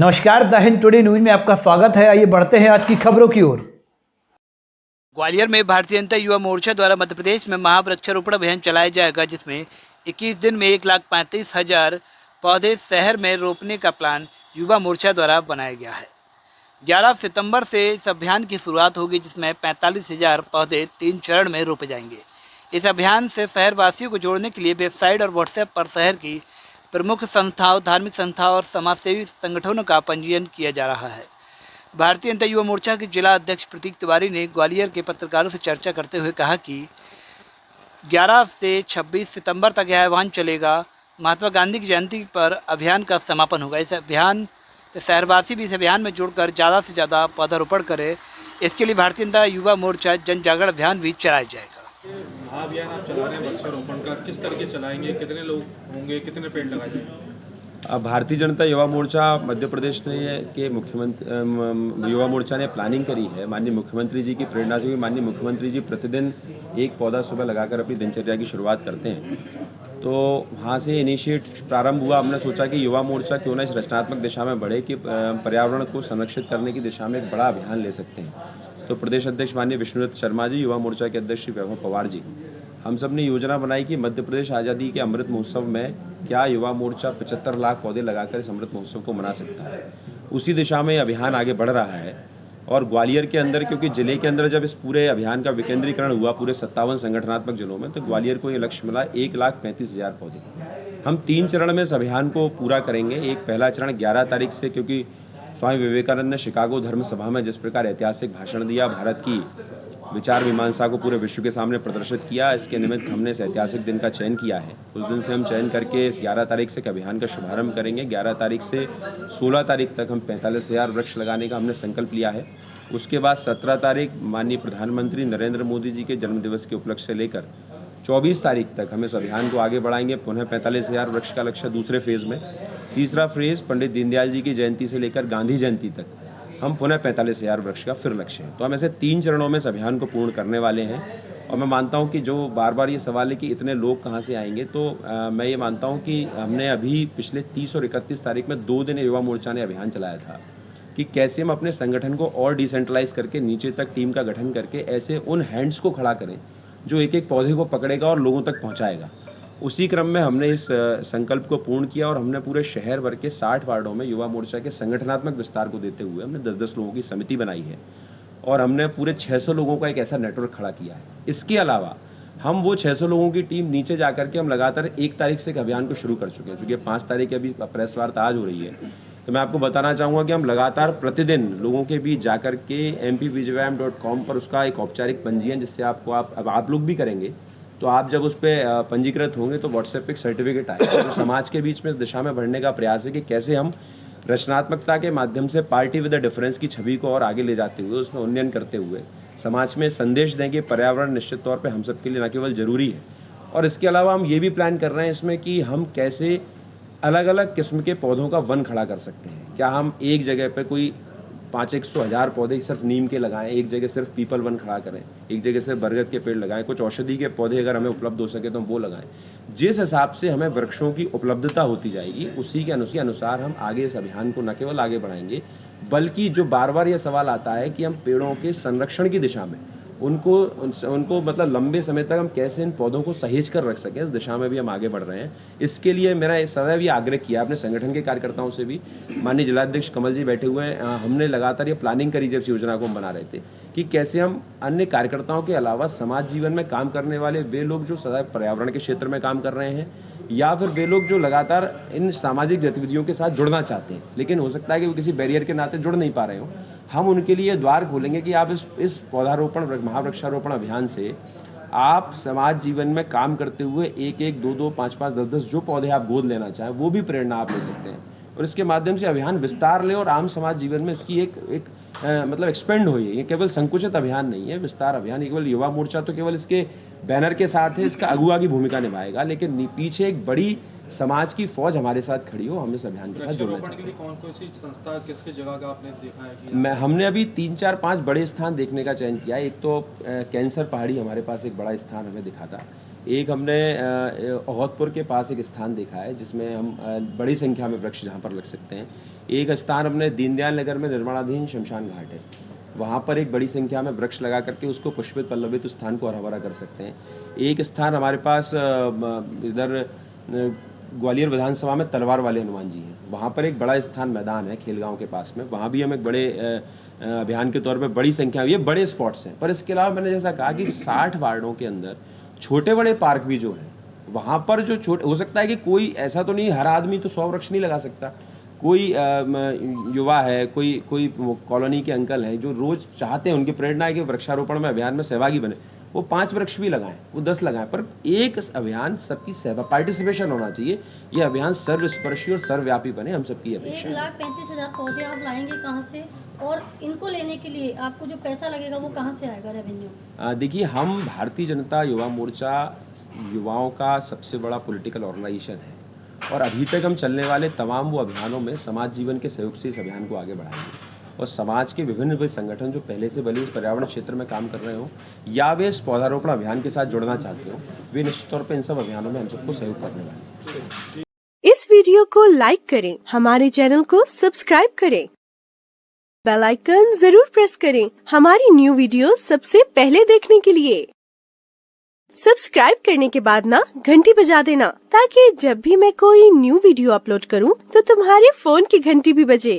नमस्कार, the Hind today news में आपका स्वागत है। आइए बढ़ते हैं आज की खबरों की ओर। ग्वालियर में भारतीय जनता युवा मोर्चा द्वारा मध्य प्रदेश में महावृक्षारोपण अभियान चलाया जाएगा, जिसमें 21 दिन में 1,35,000 पौधे शहर में रोपने का प्लान युवा मोर्चा द्वारा बनाया गया है। 11 सितंबर से इस अभियान की शुरुआत होगी, जिसमें 45,000 पौधे 3 चरण में रोपे जाएंगे। इस अभियान से शहरवासियों को जोड़ने के लिए वेबसाइट और व्हाट्सएप पर शहर की प्रमुख संस्थाओं, धार्मिक संस्थाओं और समाजसेवी संगठनों का पंजीयन किया जा रहा है। भारतीय जनता युवा मोर्चा के जिला अध्यक्ष प्रतीक तिवारी ने ग्वालियर के पत्रकारों से चर्चा करते हुए कहा कि 11 से 26 सितंबर तक यह अभियान चलेगा। महात्मा गांधी की जयंती पर अभियान का समापन होगा। इस अभियान शहरवासी भी इस अभियान में जुड़कर ज़्यादा से ज़्यादा पौधारोपण करें। इसके लिए भारतीय जनता युवा मोर्चा जन जागरण अभियान भी चलाया जाएगा। महाअभियान आप चला रहे हैं वृक्षारोपण का, किस तरह के चलाएंगे, कितने लोग होंगे, कितने पेड़ लगाए जाएंगे? भारतीय जनता युवा मोर्चा मध्य प्रदेश के मुख्यमंत्री युवा मोर्चा ने प्लानिंग करी है। माननीय मुख्यमंत्री जी की प्रेरणा से, माननीय मुख्यमंत्री जी प्रतिदिन एक पौधा सुबह लगाकर अपनी दिनचर्या की शुरुआत करते हैं। तो वहाँ से इनिशिएट प्रारंभ हुआ। हमने सोचा कि युवा मोर्चा क्यों ना इस रचनात्मक दिशा में बढ़े कि पर्यावरण को संरक्षित करने की दिशा में एक बड़ा अभियान ले सकते हैं। तो प्रदेश अध्यक्ष माननीय विष्णुदत्त शर्मा जी, युवा मोर्चा के अध्यक्ष श्री वैभव पवार जी, हम सब ने योजना बनाई कि मध्य प्रदेश आज़ादी के अमृत महोत्सव में क्या युवा मोर्चा 75 लाख पौधे लगाकर इस अमृत महोत्सव को मना सकता है। उसी दिशा में अभियान आगे बढ़ रहा है। और ग्वालियर के अंदर, क्योंकि जिले के अंदर जब इस पूरे अभियान का विकेंद्रीकरण हुआ पूरे 57 संगठनात्मक जिलों में, तो ग्वालियर को ये लक्ष्य मिला 1,35,000 पौधे। हम 3 चरण में इस अभियान को पूरा करेंगे। एक पहला चरण 11 तारीख से, क्योंकि स्वामी विवेकानंद ने शिकागो धर्म सभा में जिस प्रकार ऐतिहासिक भाषण दिया, भारत की विचार मीमांसा को पूरे विश्व के सामने प्रदर्शित किया, इसके निमित्त हमने इस ऐतिहासिक दिन का चयन किया है। उस दिन से हम चयन करके इस 11 तारीख से अभियान का शुभारंभ करेंगे। 11 तारीख से 16 तारीख तक हम 45,000 वृक्ष लगाने का हमने संकल्प लिया है। उसके बाद 17 तारीख माननीय प्रधानमंत्री नरेंद्र मोदी जी के जन्मदिवस के उपलक्ष्य से लेकर 24 तारीख तक हम इस अभियान को आगे बढ़ाएंगे। पुनः 45,000 वृक्ष का लक्ष्य दूसरे फेज़ में। तीसरा फेज़ पंडित दीनदयाल जी की जयंती से लेकर गांधी जयंती तक हम पुनः 45,000 वृक्ष का फिर लक्ष्य है। तो हम ऐसे 3 चरणों में इस अभियान को पूर्ण करने वाले हैं। और मैं मानता हूं कि जो बार बार ये सवाल है कि इतने लोग कहां से आएंगे, तो मैं ये मानता हूं कि हमने अभी पिछले 30 और 31 तारीख में 2 दिन युवा मोर्चा ने अभियान चलाया था कि कैसे हम अपने संगठन को और डिसेंट्रलाइज करके नीचे तक टीम का गठन करके ऐसे उन हैंड्स को खड़ा करें जो एक एक पौधे को पकड़ेगा और लोगों तक पहुँचाएगा। उसी क्रम में हमने इस संकल्प को पूर्ण किया और हमने पूरे शहर भर के 60 वार्डों में युवा मोर्चा के संगठनात्मक विस्तार को देते हुए हमने 10-10 लोगों की समिति बनाई है और हमने पूरे 600 लोगों का एक ऐसा नेटवर्क खड़ा किया है। इसके अलावा हम वो 600 लोगों की टीम नीचे जा करके हम लगातार 1 तारीख से अभियान को शुरू कर चुके हैं। चूँकि 5 तारीख अभी प्रेस वार्ता आज हो रही है, तो मैं आपको बताना चाहूँगा कि हम लगातार प्रतिदिन लोगों के बीच जाकर के mpbjvayam.com पर उसका एक औपचारिक पंजीयन, जिससे आपको आप लोग भी करेंगे, तो आप जब उस पर पंजीकृत होंगे तो व्हाट्सएप पे एक सर्टिफिकेट आएगा। तो समाज के बीच में इस दिशा में बढ़ने का प्रयास है कि कैसे हम रचनात्मकता के माध्यम से पार्टी विद द डिफरेंस की छवि को और आगे ले जाते हुए, उसमें उन्नयन करते हुए समाज में संदेश दें कि पर्यावरण निश्चित तौर पे हम सबके लिए न केवल ज़रूरी है, और इसके अलावा हम ये भी प्लान कर रहे हैं इसमें कि हम कैसे अलग अलग किस्म के पौधों का वन खड़ा कर सकते हैं। क्या हम एक जगह पर कोई 500-1,000 पौधे सिर्फ नीम के लगाएं, एक जगह सिर्फ पीपल वन खड़ा करें, एक जगह सिर्फ बरगद के पेड़ लगाएं, कुछ औषधि के पौधे अगर हमें उपलब्ध हो सके तो हम वो लगाएं। जिस हिसाब से हमें वृक्षों की उपलब्धता होती जाएगी, उसी के अनुसार हम आगे इस अभियान को न केवल आगे बढ़ाएंगे, बल्कि जो बार बार ये सवाल आता है कि हम पेड़ों के संरक्षण की दिशा में उनको मतलब लंबे समय तक हम कैसे इन पौधों को सहेज कर रख सकें, इस दिशा में भी हम आगे बढ़ रहे हैं। इसके लिए मेरा सदैव ये आग्रह किया अपने संगठन के कार्यकर्ताओं से भी, माननीय जिलाध्यक्ष कमल जी बैठे हुए हैं, हमने लगातार ये प्लानिंग करी जब इस योजना को हम बना रहे थे कि कैसे हम अन्य कार्यकर्ताओं के अलावा समाज जीवन में काम करने वाले वे लोग जो सदैव पर्यावरण के क्षेत्र में काम कर रहे हैं, या फिर वे लोग जो लगातार इन सामाजिक गतिविधियों के साथ जुड़ना चाहते हैं लेकिन हो सकता है कि वो किसी बैरियर के नाते जुड़ नहीं पा रहे हों, हम उनके लिए द्वार खोलेंगे कि आप इस पौधारोपण महावृक्षारोपण अभियान से आप समाज जीवन में काम करते हुए 1-1, 2-2, 5-5, 10-10 जो पौधे आप गोद लेना चाहें वो भी प्रेरणा आप ले सकते हैं और इसके माध्यम से अभियान विस्तार ले और आम समाज जीवन में इसकी एक मतलब एक्सपेंड हो। ये केवल संकुचित अभियान नहीं है, विस्तार अभियान। केवल युवा मोर्चा तो केवल इसके बैनर के साथ है, इसका अगुवा की भूमिका निभाएगा, लेकिन पीछे एक बड़ी समाज की फौज हमारे साथ खड़ी हो। हम इस अभियान के साथ जुड़ना चाहते हैं। कौन सी संस्था, किसकी जगह का आपने देखा है कि हमने अभी 3, 4, 5 बड़े स्थान देखने का चयन किया है। एक तो कैंसर पहाड़ी हमारे पास एक बड़ा स्थान हमें दिखा था, एक हमने ओहदपुर के पास एक स्थान देखा है जिसमें हम बड़ी संख्या में वृक्ष जहाँ पर लग सकते हैं। एक स्थान हमने दीनदयाल नगर में निर्माणाधीन शमशान घाट है, वहाँ पर एक बड़ी संख्या में वृक्ष लगा करके उसको पुष्पित पल्लवित उस स्थान को हरा भरा कर सकते हैं। एक स्थान हमारे पास इधर ग्वालियर विधानसभा में तलवार वाले हनुमान जी हैं, वहाँ पर एक बड़ा स्थान मैदान है खेलगांव के पास में, वहाँ भी हम एक बड़े अभियान के तौर पे बड़ी संख्या, ये बड़े स्पॉट्स हैं। पर इसके अलावा मैंने जैसा कहा कि 60 वार्डों के अंदर छोटे बड़े पार्क भी जो हैं, वहाँ पर जो छोटे, हो सकता है कि कोई ऐसा तो नहीं, हर आदमी तो 100 वृक्ष नहीं लगा सकता, कोई युवा है, कोई कॉलोनी के अंकल हैं जो रोज़ चाहते हैं, उनकी प्रेरणा है कि वृक्षारोपण में अभियान में सहभागी बने, वो 5 वृक्ष भी लगाएं, वो 10 लगाएं, पर एक अभियान सबकी पार्टिसिपेशन होना चाहिए। ये अभियान सर्वस्पर्शी और सर्वव्यापी बने, हम सबकी अपेक्षा है। 1,35,000 पौधे आप लाएंगे कहाँ से, और इनको लेने के लिए आपको जो पैसा लगेगा वो कहाँ से आएगा, रेवेन्यू? देखिए, हम भारतीय जनता युवा मोर्चा युवाओं का सबसे बड़ा पॉलिटिकल ऑर्गेनाइजेशन है और अभी तक हम चलने वाले तमाम वो अभियानों में समाज जीवन के सहयोग से इस अभियान को आगे बढ़ाएंगे और समाज के विभिन्न संगठन जो पहले से भले इस पर्यावरण क्षेत्र में काम कर रहे हो या वे इस पौधारोपण अभियान के साथ जुड़ना चाहते हो, वे निश्चित तौर पर इन सब अभियानों में हम सबको सहयोग करने वाले हैं। इस वीडियो को लाइक करें, हमारे चैनल को सब्सक्राइब करें, बेल आइकन जरूर प्रेस करें हमारी न्यू वीडियो सबसे पहले देखने के लिए। सब्सक्राइब करने के बाद ना घंटी बजा देना ताकि जब भी मैं कोई न्यू वीडियो अपलोड करूं तो तुम्हारे फोन की घंटी भी बजे।